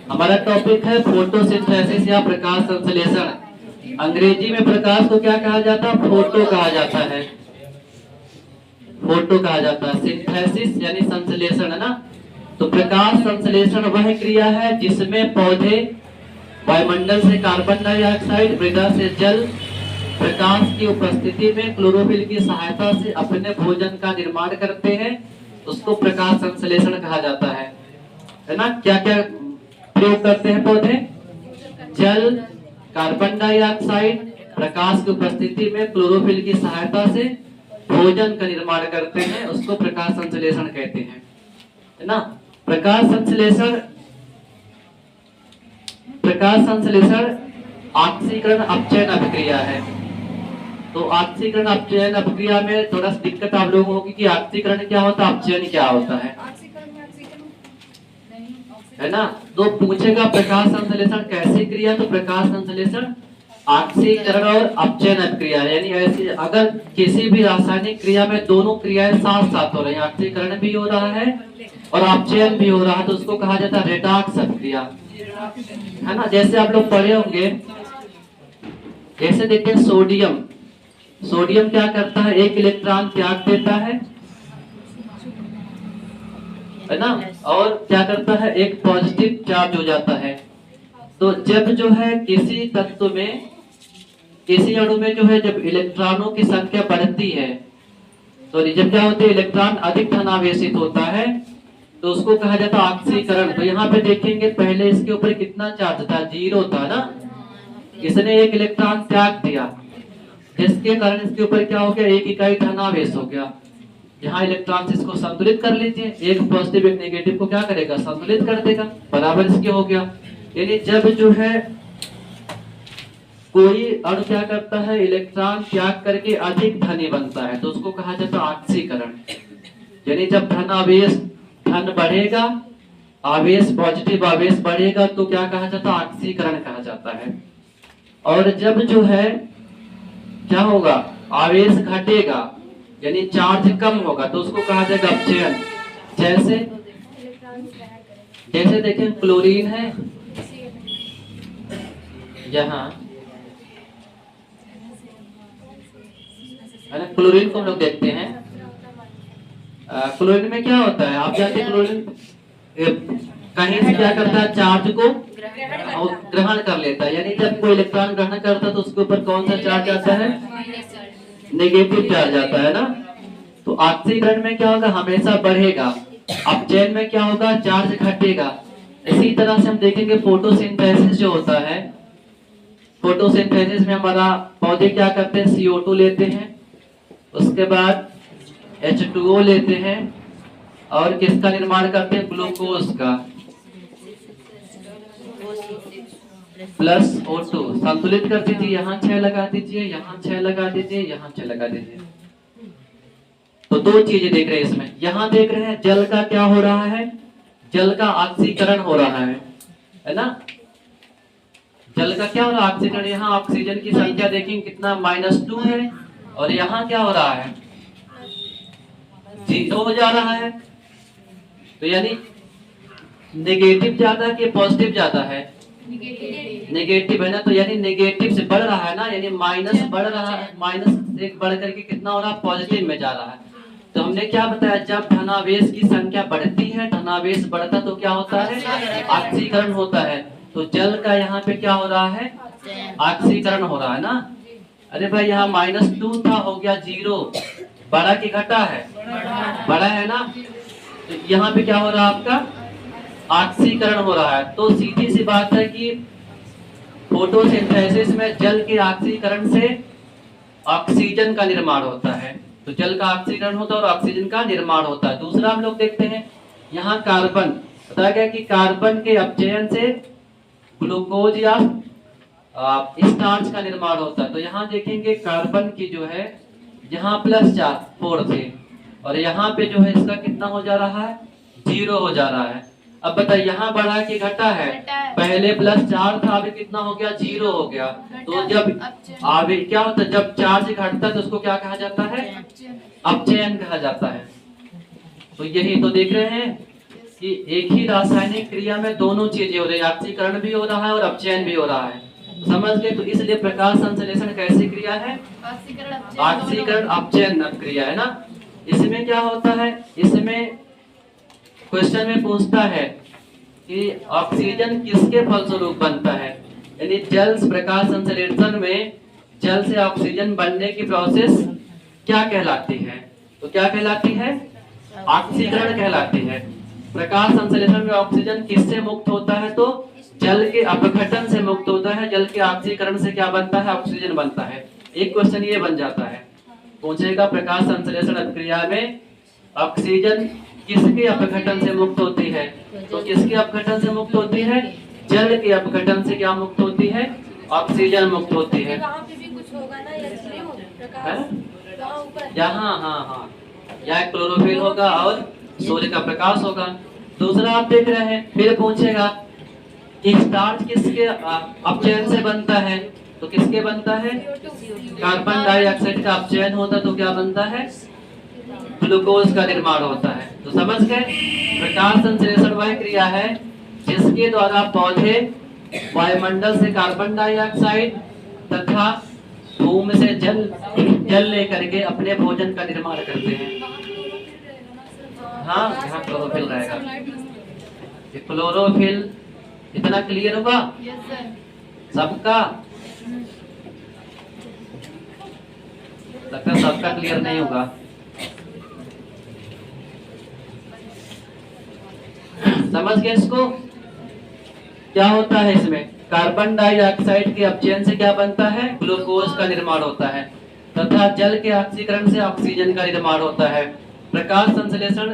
हमारा टॉपिक है फोटोसिंथेसिस या प्रकाश संश्लेषण। अंग्रेजी में प्रकाश को क्या कहा जाता है? फोटो कहा जाता है। फोटो कहा जाता है। सिंथेसिस यानी संश्लेषण, है ना। तो प्रकाश संश्लेषण वह क्रिया है जिसमें पौधे वायुमंडल से कार्बन डाइऑक्साइड, मृदा से जल, प्रकाश की उपस्थिति में क्लोरोफिल की सहायता से अपने भोजन का निर्माण करते हैं। उसको प्रकाश संश्लेषण कहा जाता है ना। क्या क्या प्रयोग करते हैं पौधे? जल, कार्बन डाइऑक्साइड, प्रकाश की उपस्थिति में क्लोरोफिल की सहायता से भोजन का निर्माण करते हैं। उसको प्रकाश संश्लेषण कहते हैं, है ना। प्रकाश संश्लेषण ऑक्सीकरण अपचयन अभिक्रिया है। तो ऑक्सीकरण अपचयन अभिक्रिया में थोड़ा सा दिक्कत आप लोगों को होगी कि ऑक्सीकरण क्या होता है, अपचयन क्या होता है ना। तो पूछेगा प्रकाश संश्लेषण कैसी क्रिया, तो प्रकाश संश्लेषण ऑक्सीकरण और अपचयन अभिक्रिया, यानी ऐसी अगर किसी भी रासायनिक क्रिया में दोनों क्रियाएं साथ साथ हो रही हैं, ऑक्सीकरण भी हो रहा है और अपचयन भी हो रहा है, तो उसको कहा जाता है रेडॉक्स अभिक्रिया, है ना। जैसे आप लोग पढ़े होंगे, जैसे देखते हैं सोडियम क्या करता है? एक इलेक्ट्रॉन त्याग देता है ना, और क्या करता है? एक पॉजिटिव चार्ज हो जाता है। तो जब जो है किसी तत्व में, किसी अणु में जो है, जब इलेक्ट्रॉनों की संख्या बढ़ती है, तो जब क्या होता है, इलेक्ट्रॉन अधिक धनावेशित होता है, तो उसको कहा जाता है ऑक्सीकरण। तो यहाँ पे देखेंगे पहले इसके ऊपर कितना चार्ज था? 0 था ना। इसने एक इलेक्ट्रॉन त्याग दिया, जिसके कारण इसके ऊपर क्या हो गया? 1 इकाई धनावेश हो गया। यहाँ इलेक्ट्रॉन इसको संतुलित कर लीजिए, एक पॉजिटिव एक नेगेटिव को क्या करेगा? संतुलित कर देगा, बराबर इसके हो गया। यानी जब जो है कोई अणु क्या करता है? इलेक्ट्रॉन त्याग करके अधिक धनी बनता है, तो उसको कहा जाता है ऑक्सीकरण। यानी जब धन बढ़ेगा, आवेश पॉजिटिव आवेश बढ़ेगा, तो क्या कहा जाता है? ऑक्सीकरण कहा जाता है। और जब जो है क्या होगा? आवेश घटेगा, यानी चार्ज कम होगा, तो उसको कहा जाएगा अपचयन। जैसे देखें क्लोरीन है यहाँ, है ना। क्लोरीन को हम लोग देखते हैं, क्लोरीन में क्या होता है? आप जानते हैं क्लोरीन कहीं से क्या करता है? चार्ज को ग्रहण कर लेता है। यानी जब कोई इलेक्ट्रॉन ग्रहण करता है, तो उसके ऊपर कौन सा चार्ज आता है? नेगेटिव चार्ज आता है ना। तो ऑक्सीकरण में क्या होगा? हमेशा बढ़ेगा। अपचयन में क्या होगा? चार्ज घटेगा। इसी तरह से हम देखेंगे फोटोसिंथेसिस जो होता है, फोटोसिंथेसिस में हमारा पौधे क्या करते हैं? CO2 लेते हैं, उसके बाद H2O लेते हैं, और किसका निर्माण करते हैं? ग्लूकोज का, प्लस O2 संतुलित कर दीजिए। यहाँ 6 लगा दीजिए, यहाँ 6 लगा दीजिए, यहाँ 6 लगा दीजिए। तो दो चीजें देख रहे हैं इसमें। यहाँ देख रहे हैं जल का क्या हो रहा है? जल का ऑक्सीकरण हो रहा है ना। जल का क्या हो रहा है? ऑक्सीकरण। यहाँ ऑक्सीजन की संख्या देखेंगे कितना? -2 है, और यहाँ क्या हो रहा है? 0 हो जा रहा है। तो यानी नेगेटिव ज्यादा कि पॉजिटिव ज्यादा है? नेगेटिव है ना। तो यानी नेगेटिव से बढ़ रहा है ना, यानी माइनस बढ़ रहा है, माइनस से बढ़ करके कितना हो रहा है? पॉजिटिव में जा रहा है। तो हमने क्या बताया? जब धनावेश की संख्या बढ़ती है, धनावेश बढ़ता तो क्या होता है? ऑक्सीकरण होता है। तो जल का यहाँ पे क्या हो रहा है? ऑक्सीकरण हो रहा है ना। अरे भाई यहाँ -2 था, हो गया 0। बड़ा की घटा है? बड़ा है ना। तो यहाँ पे क्या हो रहा है? आपका ऑक्सीकरण हो रहा है। तो सीधी सी बात है कि फोटोसिंथेसिस में जल के ऑक्सीकरण से ऑक्सीजन का निर्माण होता है। तो जल का ऑक्सीकरण होता है और ऑक्सीजन का निर्माण होता है। दूसरा हम लोग देखते हैं, यहाँ कार्बन, बताया गया कि कार्बन के अपचयन से ग्लूकोज या स्टार्च का निर्माण होता है। तो यहाँ देखेंगे कार्बन की जो है, यहाँ +4 थे, और यहाँ पे जो है इसका कितना हो जा रहा है? 0 हो जा रहा है। अब बताइए यहाँ बढ़ा के घटा है? पहले +4 था, अभी कितना हो गया? 0 हो गया। तो जब आगे क्या होता है? जब चार्ज घटता है तो उसको क्या कहा जाता है? अपचयन कहा जाता है। तो यही तो देख रहे हैं कि एक ही रासायनिक क्रिया में दोनों चीजें हो रही है, ऑक्सीकरण भी हो रहा है और अपचयन भी हो रहा है। समझ गए? तो इसलिए प्रकाश संश्लेषण कैसी क्रिया है? ऑक्सीकरण अपचयन क्रिया है ना। इसमें क्या होता है, इसमें क्वेश्चन में पूछता है कि ऑक्सीजन किसके फलस्वरूप बनता है, यानी जल प्रकाश संश्लेषण में जल से ऑक्सीजन बनने की प्रोसेस क्या कहलाती है? तो क्या कहलाती है? ऑक्सीकरण कहलाती है। प्रकाश संश्लेषण में ऑक्सीजन किससे मुक्त होता है? तो जल के अपघटन से मुक्त होता है। जल के ऑक्सीकरण से क्या बनता है? ऑक्सीजन बनता है। एक क्वेश्चन ये बन जाता है, पूछेगा प्रकाश संश्लेषण क्रिया में ऑक्सीजन किसके अपघटन से मुक्त होती है? तो किसके अपघटन से मुक्त होती है? जल के अपघटन से क्या मुक्त होती है? ऑक्सीजन मुक्त होती है। यहाँ हाँ, यहाँ क्लोरोफिल होगा और सूर्य का प्रकाश होगा। दूसरा आप देख रहे हैं, फिर पूछेगा कि स्टार्च किसके अपचयन से बनता है? तो किसके बनता है? कार्बन डाइऑक्साइड का अपचयन होता तो क्या बनता है? ग्लूकोज का निर्माण होता है। तो समझ गए, प्रकाश संश्लेषण वह क्रिया है जिसके द्वारा पौधे वायुमंडल से कार्बन डाइऑक्साइड तथा भूमि से जल लेकर के अपने भोजन का निर्माण करते हैं। हाँ, यहाँ क्लोरोफिल रहेगा। ये क्लोरोफिल इतना क्लियर होगा सबका? लगता है सबका क्लियर नहीं होगा। समझ गए इसको? क्या होता है इसमें? कार्बन डाइऑक्साइड के अपचयन से क्या बनता है? ग्लूकोज का निर्माण होता है तथा जल के ऑक्सीकरण से ऑक्सीजन का निर्माण होता है। प्रकाश संश्लेषण,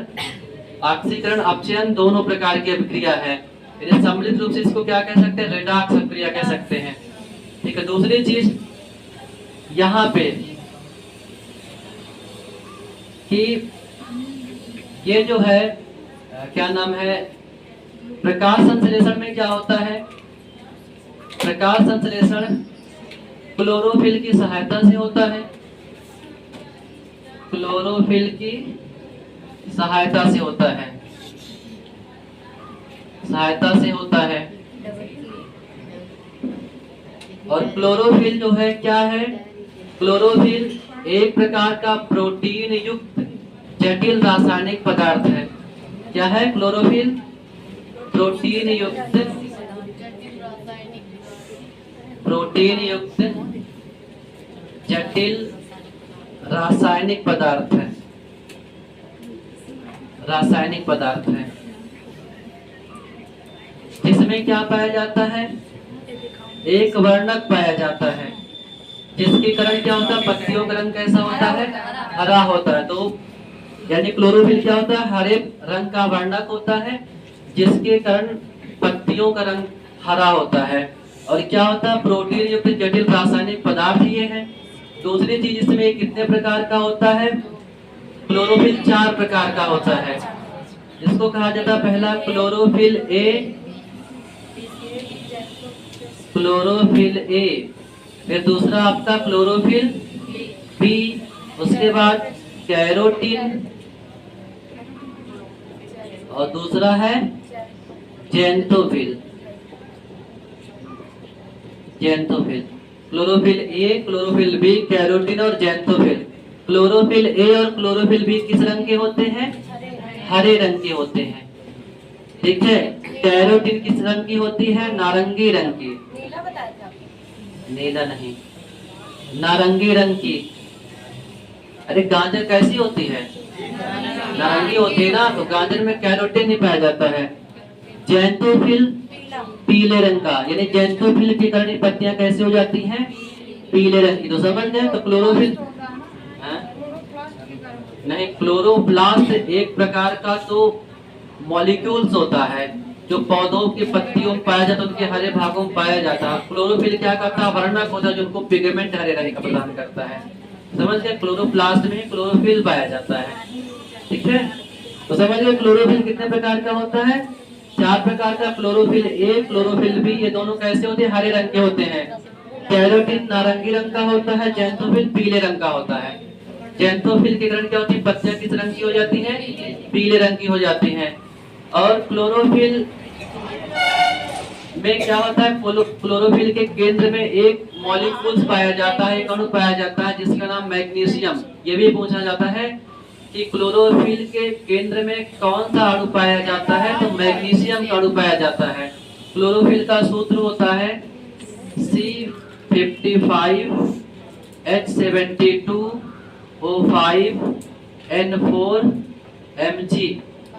ऑक्सीकरण, अपचयन दोनों प्रकार की अभिक्रिया है। सम्मिलित रूप से इसको क्या कह सकते हैं? रेडॉक्स अभिक्रिया कह सकते हैं। ठीक है। दूसरी चीज यहाँ पे कि ये जो है क्या नाम है, प्रकाश संश्लेषण में क्या होता है? प्रकाश संश्लेषण क्लोरोफिल की सहायता से होता है। क्लोरोफिल की सहायता से होता है, सहायता से होता है। और क्लोरोफिल जो है क्या है? क्लोरोफिल एक प्रकार का प्रोटीन युक्त जटिल रासायनिक पदार्थ है। क्या है क्लोरोफिल? प्रोटीन युक्त जटिल रासायनिक पदार्थ है, रासायनिक पदार्थ है। इसमें क्या पाया जाता है? एक वर्णक पाया जाता है जिसके कारण क्या होता है? पत्तियों का रंग कैसा होता है? हरा होता है। तो यानी क्लोरोफिल क्या होता है? हरे रंग का वर्णक होता है जिसके कारण पत्तियों का रंग हरा होता है। और क्या होता है? प्रोटीन युक्त जटिल रासायनिक पदार्थ ये है। दूसरी चीज, इसमें कितने प्रकार का होता है? क्लोरोफिल 4 प्रकार का होता है। इसको कहा जाता है पहला क्लोरोफिल ए, क्लोरोफिल ए, फिर दूसरा आपका क्लोरोफिल बी, उसके बाद कैरोटीन, और दूसरा है xanthophyll. Xanthophyll, chlorophyll A, chlorophyll B, carotene और जेंथोफिल। क्लोरोफिल ए और क्लोरोफिल बी किस रंग के होते हैं? हरे रंग के होते हैं। ठीक है। कैरोटीन किस रंग की होती है? नारंगी रंग की। नीला बताया था? नीला नहीं, नारंगी रंग की। अरे गाजर कैसी होती है? नारंगी होती है ना। तो गाजर में कैरोटीन नहीं पाया जाता है। जेंथोफिल पीले रंग का, यानी जेंथोफिल के कारण पत्तियां कैसे हो जाती हैं? पीले रंग की। तो समझ गए? तो क्लोरोफिल नहीं, क्लोरोप्लास्ट एक प्रकार का तो मॉलिक्यूल्स होता है जो पौधों की पत्तियों में पाया जाता है, उनके हरे भागों में पाया जाता है। क्लोरोफिल क्या करता है? वर्णक होता है जो उनको पिगमेंट हरे रंग का प्रदान करता है। समझ गए? क्लोरोप्लास्ट में क्लोरोफिल पाया जाता है। ठीक है। तो समझ गए क्लोरोफिल कितने प्रकार का होता है? 4 प्रकार का। क्लोरोफिल ए, क्लोरोफिल बी, ये दोनों कैसे होते हैं? हरे रंग के होते हैं। कैरोटीन नारंगी रंग का होता है, जेंथोफिल पीले रंग का होता है। जेंथोफिल के कारण क्या होती है? पत्तियां किस रंग की हो जाती हैं? पीले रंग की हो जाती हैं। और क्लोरोफिल में क्या होता है, क्लोरोफिल के केंद्र में एक मॉलिक्यूल्स पाया जाता है, एक अणु पाया जाता है जिसका नाम मैग्नीशियम। ये भी पूछा जाता है कि क्लोरोफिल के केंद्र में कौन सा अणु पाया जाता है, तो मैग्नीशियम का अणु पाया जाता है। क्लोरोफिल का सूत्र होता है C55H72O5N4Mg।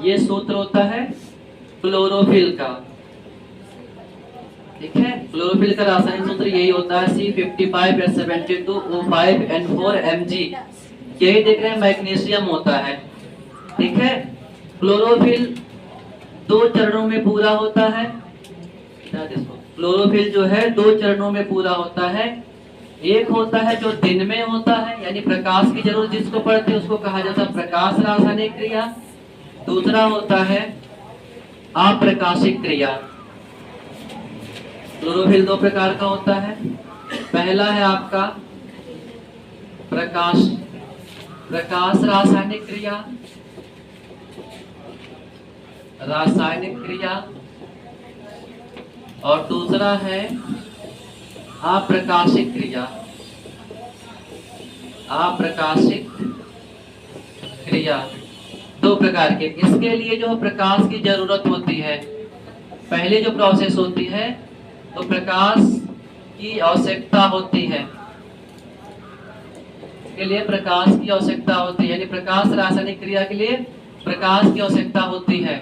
ये सूत्र होता है क्लोरोफिल का। ठीक है, क्लोरोफिल का रासायनिक सूत्र यही होता है C55H72O5N4Mg। यही देख रहे हैं मैग्नीशियम होता है। ठीक है, क्लोरोफिल 2 चरणों में पूरा होता है। क्लोरोफिल जो है 2 चरणों में पूरा होता है। एक होता है जो दिन में होता है, यानी प्रकाश की जरूरत जिसको पड़ती है उसको कहा जाता है प्रकाश रासायनिक क्रिया। दूसरा होता है अप्रकाशिक क्रिया। क्लोरोफिल 2 प्रकार का होता है। पहला है आपका प्रकाश रासायनिक क्रिया, और दूसरा है अप्रकाशिक क्रिया। 2 प्रकार के। इसके लिए जो प्रकाश की जरूरत होती है, पहले जो प्रोसेस होती है तो प्रकाश की आवश्यकता होती है। इसके लिए प्रकाश की आवश्यकता होती है, यानी प्रकाश रासायनिक क्रिया के लिए प्रकाश की आवश्यकता होती है।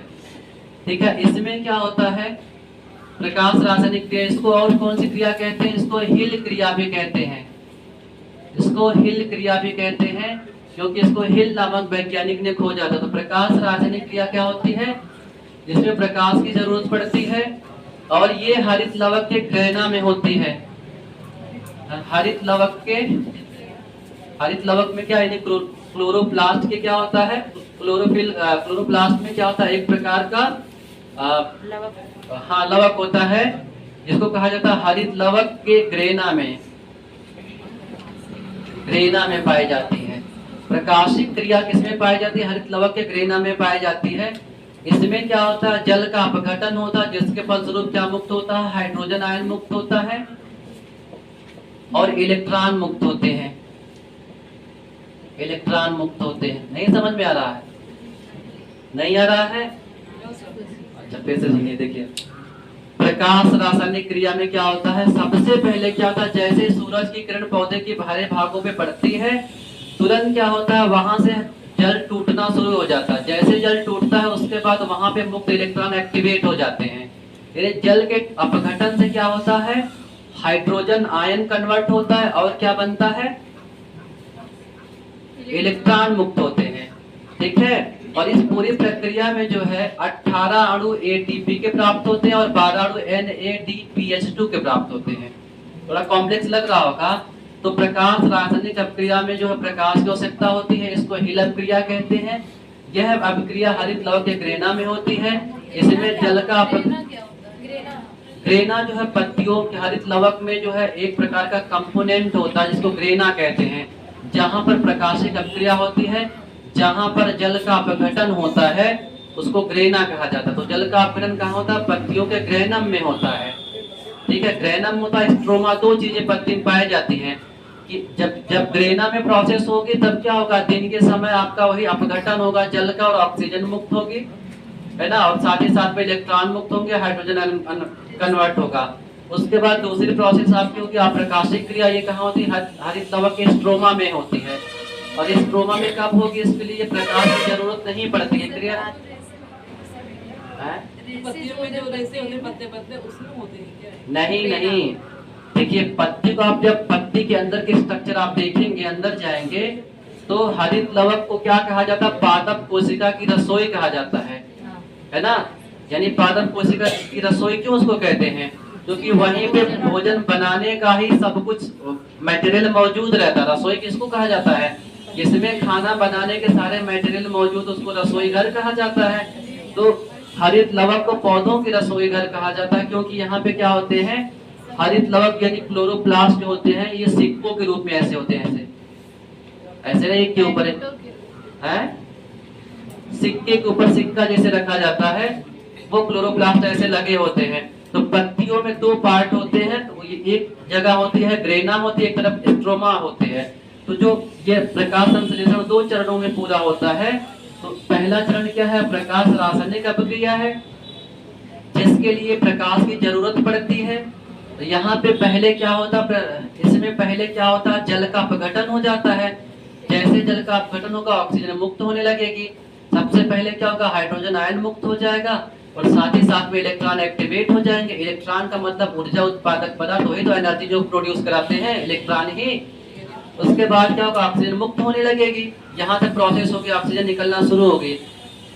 ठीक है, इसमें क्या होता है, प्रकाश रासायनिक क्रिया, इसको और कौन सी क्रिया कहते हैं, इसको हिल क्रिया भी कहते हैं। क्योंकि इसको हिल नामक वैज्ञानिक ने खोजा था। तो प्रकाश रासायनिक क्रिया क्या होती है, जिसमें प्रकाश की जरूरत पड़ती है, और ये हरित लवक के ग्रहणा में होती है। हरित लवक में क्या, यानी क्लोरोप्लास्ट के क्या होता है, क्लोरोप्लास्ट में क्या होता है, एक प्रकार का लवक होता है जिसको कहा जाता है हरित लवक के ग्रहणा में पाई जाती है। प्रकाशिक क्रिया किसमें पाई जाती है, हरित लवक के ग्रहणा में पाई जाती है। इसमें क्या होता है, जल का अपघटन होता है, जिसके फलस्वरूप क्या मुक्त होता है, हाइड्रोजन आयन मुक्त होता है और इलेक्ट्रॉन मुक्त होते हैं। नहीं समझ में आ रहा है? नहीं आ रहा है? अच्छा, फिर से सुनिए। देखिए, प्रकाश रासायनिक क्रिया में क्या होता है, सबसे पहले क्या होता है, जैसे सूरज की किरण पौधे के बाहरी भागों पे पड़ती है, तुरंत क्या होता है, वहां से जल टूटना शुरू हो जाता है। जैसे जल टूटता है उसके बाद वहां पे मुक्त इलेक्ट्रॉन एक्टिवेट हो जाते हैं। जल के अपघटन से क्या होता है, हाइड्रोजन आयन कन्वर्ट होता है और क्या बनता है, इलेक्ट्रॉन मुक्त होते हैं। ठीक है, और इस पूरी प्रक्रिया में जो है 18 अणु एटीपी के प्राप्त होते हैं और 12 अणु NADPH2 के प्राप्त होते हैं। थोड़ा कॉम्प्लेक्स लग रहा होगा। तो प्रकाश रासायनिक अभिक्रिया में जो है प्रकाश की आवश्यकता होती है, इसको हिल अभिक्रिया कहते हैं। यह अभिक्रिया हरित लवक के ग्रेना में होती है। इसमें जल का ग्रेना जो है पत्तियों के हरित लवक में जो है एक प्रकार का कंपोनेंट होता है जिसको ग्रेना कहते हैं। जहां पर प्रकाशिक अभिक्रिया होती है, जहां पर जल का अपघटन होता है, उसको ग्रेना कहा जाता है। तो जल का अपघटन कहाँ होता है, पत्तियों के ग्रेनम में होता है। ठीक है, ग्रेनम होता है, स्ट्रोमा, 2 चीजें पत्ती में पाई जाती हैं कि जब ग्रेना में प्रोसेस होगी तब क्या होगा, दिन के समय आपका वही अपघटन होगा जल का और ऑक्सीजन मुक्त होगी, है ना, और साथ ही साथ में इलेक्ट्रॉन मुक्त होंगे, हाइड्रोजन कन्वर्ट होगा। उसके बाद दूसरी प्रोसेस आपकी होगी अप्रकाशिक क्रिया। ये कहाँ होती है, हरित लवक के स्ट्रोमा में होती है। और इस स्ट्रोमा में कब होगी, इसके लिए प्रकाश की जरूरत नहीं पड़ती है। क्रिया नहीं, देखिए पत्ती को आप जब पत्ती के अंदर के स्ट्रक्चर आप देखेंगे, अंदर जाएंगे तो हरित लवक को क्या कहा जाता है, पादप कोशिका की रसोई कहा जाता है ना। यानी पादप कोशिका की रसोई क्यों उसको कहते हैं, क्योंकि वहीं पे भोजन बनाने का ही सब कुछ मटेरियल मौजूद रहता है। रसोई किसको कहा जाता है, जिसमें खाना बनाने के सारे मटेरियल मौजूद, उसको रसोई घर कहा जाता है। तो हरित लवक को पौधों की रसोई घर कहा जाता है, क्योंकि यहाँ पे क्या होते हैं, हरित लवक यानी क्लोरोप्लास्ट जो होते हैं, ये सिक्कों के रूप में ऐसे होते हैं, ऐसे नहीं के ऊपर है, सिक्के के ऊपर सिक्का जैसे रखा जाता है, वो क्लोरोप्लास्ट ऐसे लगे होते हैं। तो पत्तियों में दो पार्ट होते हैं, तो ये एक जगह होती है ग्रेना होती है, एक तरफ स्ट्रोमा होते हैं। तो जो ये प्रकाश संश्लेषण दो चरणों में पूरा होता है। तो पहला चरण क्या है? प्रकाश रासायनिक अभिक्रिया है, जिसके लिए प्रकाश की जरूरत पड़ती है। तो यहाँ पे पहले क्या होता, इसमें पहले क्या होता, जल का अपघटन हो जाता है। जैसे जल का अपघटन होगा, ऑक्सीजन मुक्त होने लगेगी। सबसे पहले क्या होगा, हाइड्रोजन आयन मुक्त हो जाएगा और साथ ही साथ में इलेक्ट्रॉन एक्टिवेट हो जाएंगे। इलेक्ट्रॉन का मतलब ऊर्जा उत्पादक पदार्थ, वही तो एनर्जी जो प्रोड्यूस कराते हैं इलेक्ट्रॉन ही। उसके बाद क्या होगा, ऑक्सीजन मुक्त होने लगेगी। यहाँ तक प्रोसेस होगी, ऑक्सीजन निकलना शुरू होगी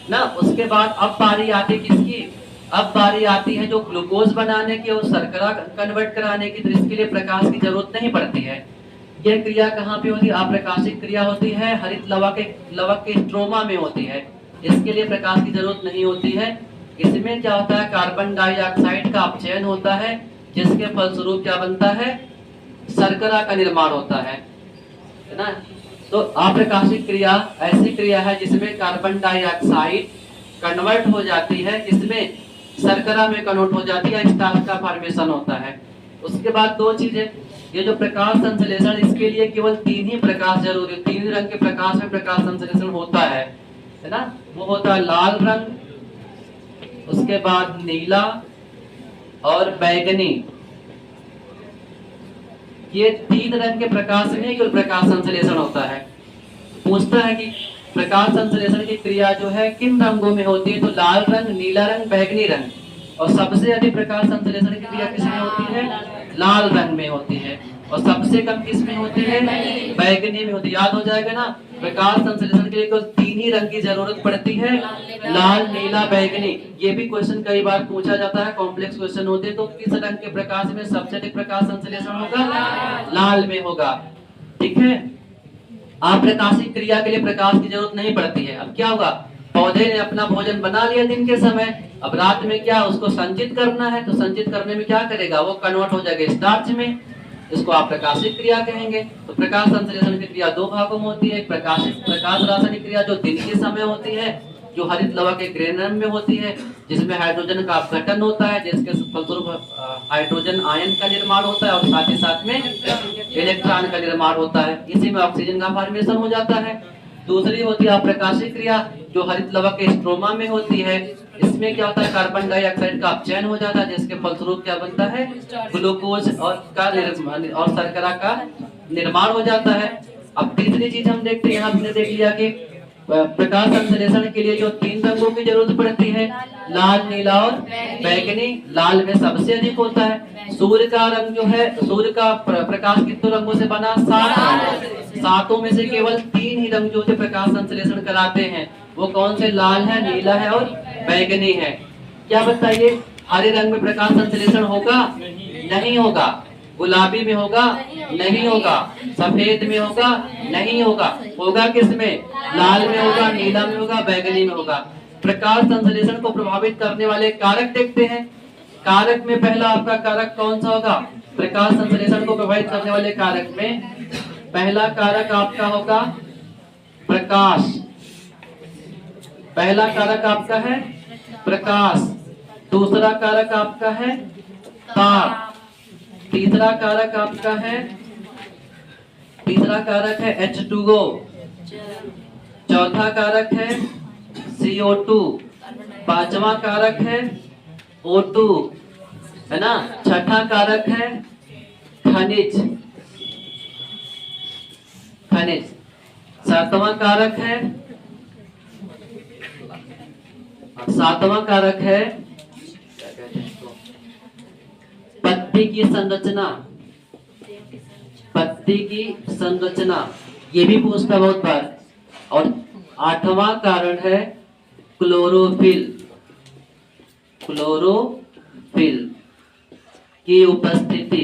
ना। उसके बाद अब बारी आती है किसकी? अब बारी आती है जो ग्लूकोज बनाने की और शर्करा कन्वर्ट कराने की। तो इसके लिए प्रकाश की जरूरत नहीं पड़ती है। यह क्रिया कहाँ पे होती है? अप्रकाशिक क्रिया होती है, हरित लवक के स्ट्रोमा में होती है। इसके लिए प्रकाश की जरूरत नहीं होती है। इसमें क्या होता है, कार्बन डाइऑक्साइड का अपचयन होता है, जिसके फलस्वरूप क्या बनता है, शर्करा का निर्माण होता है ना। तो अप्रकाशिक क्रिया ऐसी क्रिया है जिसमें कार्बन डाइऑक्साइड कन्वर्ट हो जाती है, इसमें शर्करा में कन्वर्ट हो जाती है, स्टार्च का फॉर्मेशन होता है। उसके बाद दो चीजें, ये जो प्रकाश संश्लेषण, इसके लिए केवल तीन ही प्रकाश जरूरी, तीन रंग के प्रकाश में प्रकाश संश्लेषण होता है ना। वो होता है लाल रंग, उसके बाद नीला और बैगनी। ये तीन रंग के प्रकाश में केवल प्रकाश संश्लेषण होता है। पूछता है कि प्रकाश संश्लेषण की क्रिया जो है किन रंगों में होती है? तो लाल रंग, नीला रंग, बैगनी रंग। और सबसे अधिक प्रकाश संश्लेषण की क्रिया किसमें होती है? लाल रंग में होती है। और सबसे कम किसमें होती है? बैगनी में होती है। याद हो जाएगा ना, प्रकाश संश्लेषण के लिए केवल तीन ही रंग की जरूरत पड़ती है, लाल, नीला, बैगनी। ये भी क्वेश्चन कई बार पूछा जाता है, कॉम्प्लेक्स क्वेश्चन होते हैं। तो किस रंग के प्रकाश में सबसे अधिक प्रकाश संश्लेषण होगा? लाल में होगा। ठीक है। अप्रकाशिक क्रिया के लिए प्रकाश की जरूरत नहीं पड़ती है। अब क्या होगा, पौधे ने अपना भोजन बना लिया दिन के समय, अब रात में क्या उसको संचित करना है। तो संचित करने में क्या करेगा, वो कन्वर्ट हो जाएगा स्टार्च में, इसको आप प्रकाशिक क्रिया कहेंगे। तो प्रकाश संश्लेषण की क्रिया दो भागों में होती है। प्रकाश रासायनिक क्रिया जो दिन के समय होती है, जो हरित लवक के ग्रेनम में होती है, जिसमें हाइड्रोजन का अपघटन होता है, जिसके फलस्वरूप हाइड्रोजन आयन का निर्माण होता है और साथ ही साथ में इलेक्ट्रॉन का निर्माण होता है। इसी में ऑक्सीजन का फॉर्मेशन हो जाता है। दूसरी होती है अप्रकाशिक क्रिया, जो हरित लवक के स्ट्रोमा में होती है। इसमें क्या होता है, कार्बन डाइऑक्साइड का अपचयन हो जाता है, जिसके फलस्वरूप क्या बनता है, ग्लूकोज और शर्करा का निर्माण हो जाता है। अब तीसरी चीज हम देखते हैं, हमने देख लिया कि प्रकाश संश्लेषण के लिए जो तीन रंगों की जरूरत पड़ती है, लाल, नीला और बैगनी। लाल में सबसे अधिक होता है। सूर्य का रंग जो है, सूर्य का प्रकाश कितने रंगों से बना? 7। सातों में से केवल तीन ही रंग जो प्रकाश संश्लेषण कराते हैं, वो कौन से? लाल है, नीला है और बैगनी है। क्या बताइए, हरे रंग में प्रकाश संश्लेषण होगा? नहीं होगा। गुलाबी में होगा? नहीं होगा। सफेद में होगा? नहीं होगा। होगा किसमें? लाल में होगा, नीला में होगा, बैगनी में होगा। प्रकाश संश्लेषण को प्रभावित करने वाले कारक देखते हैं। कारक में पहला आपका कारक कौन सा होगा? प्रकाश संश्लेषण को प्रभावित करने वाले कारक में पहला कारक आपका होगा प्रकाश। पहला कारक आपका है प्रकाश, दूसरा कारक आपका है ताप, तीसरा कारक आपका है H2O, चौथा कारक है CO2, पांचवा कारक है O2, है ना। छठा कारक है खनिज, सातवां कारक है पत्ती की संरचना, ये भी पूछता बहुत बार। और आठवां कारण है क्लोरोफिल की उपस्थिति।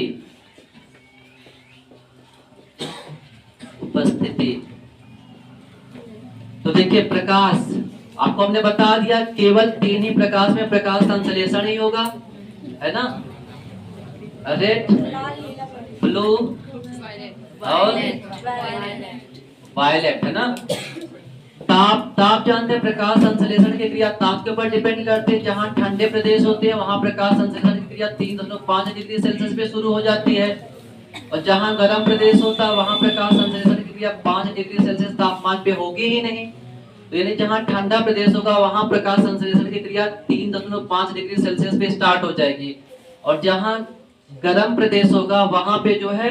तो देखिए, प्रकाश आपको हमने बता दिया, केवल तीन ही प्रकाश में प्रकाश संश्लेषण ही होगा, है ना। रेड, ब्लू और वायलेट, है ना। ताप जानते हैं, प्रकाश संश्लेषण की क्रिया ताप के ऊपर डिपेंड करते हैं। जहाँ ठंडे प्रदेश होते हैं वहां प्रकाश संश्लेषण की क्रिया 3.5 डिग्री सेल्सियस पे शुरू हो जाती है, और जहाँ गर्म प्रदेश होता है वहां प्रकाश संश्लेषण की क्रिया 5 डिग्री सेल्सियस तापमान पे होगी ही नहीं। तो यानी जहाँ ठंडा प्रदेश होगा वहां प्रकाश संश्लेषण की क्रिया 3.5 डिग्री सेल्सियस पे स्टार्ट हो जाएगी, और जहाँ गर्म प्रदेश होगा वहां पे जो है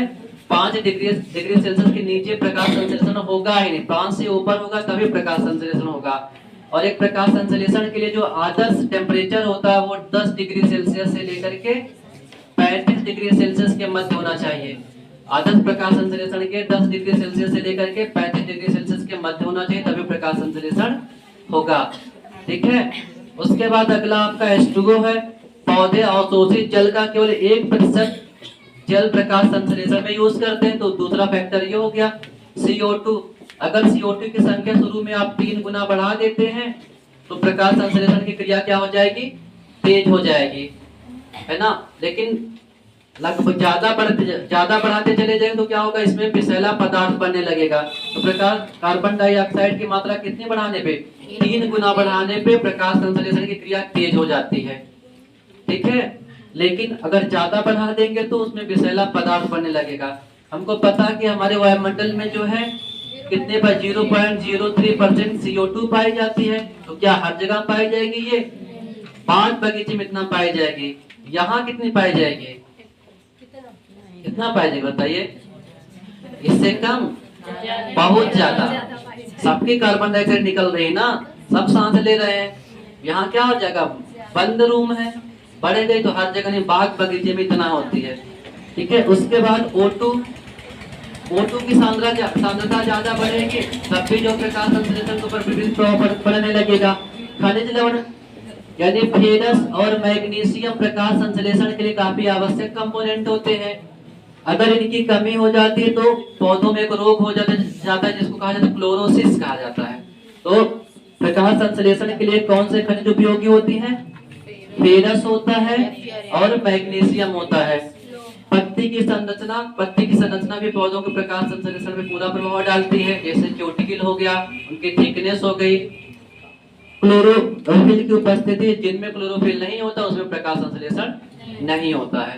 5 डिग्री सेल्सियस के नीचे प्रकाश संश्लेषण होगा ही नहीं। 5 से ऊपर होगा तभी प्रकाश संश्लेषण होगा। और एक प्रकाश संश्लेषण के लिए जो आदर्श टेम्परेचर होता है वो 10 डिग्री सेल्सियस से लेकर के 35 डिग्री सेल्सियस के मध्य होना चाहिए। आदर्श प्रकाश संश्लेषण के 10 डिग्री सेल्सियस से लेकर के 35 डिग्री सेल्सियस के मध्य होना चाहिए, तभी प्रकाश संश्लेषण होगा। ठीक है। उसके बाद अगला आपका H2O है। पौधे अवशोषित जल का केवल 1% जल प्रकाश संश्लेषण में यूज करते हैं। तो दूसरा फैक्टर ये हो गया CO2। अगर CO2 की संख्या शुरू में आप 3 गुना बढ़ा देते हैं तो प्रकाश संश्लेषण की क्रिया क्या हो जाएगी, तेज हो जाएगी, है ना। लेकिन लगभग ज्यादा बढ़ाते चले जाएंगे तो क्या होगा, इसमें विषैला पदार्थ बनने लगेगा। तो प्रकाश कार्बन डाइऑक्साइड की मात्रा कितनी बढ़ाने पे, 3 गुना बढ़ाने पे प्रकाश संश्लेषण की क्रिया तेज हो जाती है। ठीक है। लेकिन अगर ज्यादा बढ़ा देंगे तो उसमें विषैला पदार्थ बनने लगेगा। हमको पता कि हमारे वायुमंडल में जो है कितने पर 0.03% CO2 पाई जाती है। तो क्या हर जगह पाई जाएगी ये? 5 बगीचे में इतना पाई जाएगी। यहाँ कितनी पाई जाएगी, कितना पाई जाएगी बताइए? इससे कम, बहुत ज्यादा। सबकी कार्बन डाइऑक्साइड निकल रही है ना, सब सांस ले रहे हैं। यहाँ क्या हो जाएगा, बंद रूम है। बढ़े गई तो हर जगह नहीं, बाग बगीचे में इतना होती है। ठीक है। उसके बाद O2 की सांद्रता ज्यादा बढ़ेगी तब भी जो प्रकाश संश्लेषण के ऊपर विभिन्न प्रभाव पड़ने लगेगा। खनिज लवण यानी फेरस और मैग्नीशियम प्रकाश संश्लेषण के लिए काफी आवश्यक कंपोनेंट होते हैं। अगर इनकी कमी हो जाती है तो पौधों में एक रोग हो जाता है जिसको कहा जाता है क्लोरोसिस कहा जाता है। तो प्रकाश संश्लेषण के लिए कौन से खनिज उपयोगी होती हैं? फेरस होता है और मैग्नीशियम होता है। पत्ती की संरचना भी पौधों के प्रकाश संश्लेषण में पूरा प्रभाव डालती है। जैसे क्यूटिकल हो गया, उनकी थिकनेस हो गई। क्लोरोफिल की उपस्थिति, जिनमें क्लोरोफिल नहीं होता उसमें प्रकाश संश्लेषण नहीं होता है।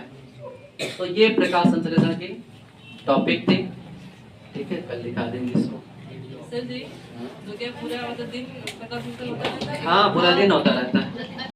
तो ये प्रकाश संश्लेषण की टॉपिक थी। ठीक है, कल दिखा देंगे इसको। सर जी, तो क्या पूरा दिन प्रकाश संश्लेषण होता रहता है? हाँ, पूरा दिन होता रहता है।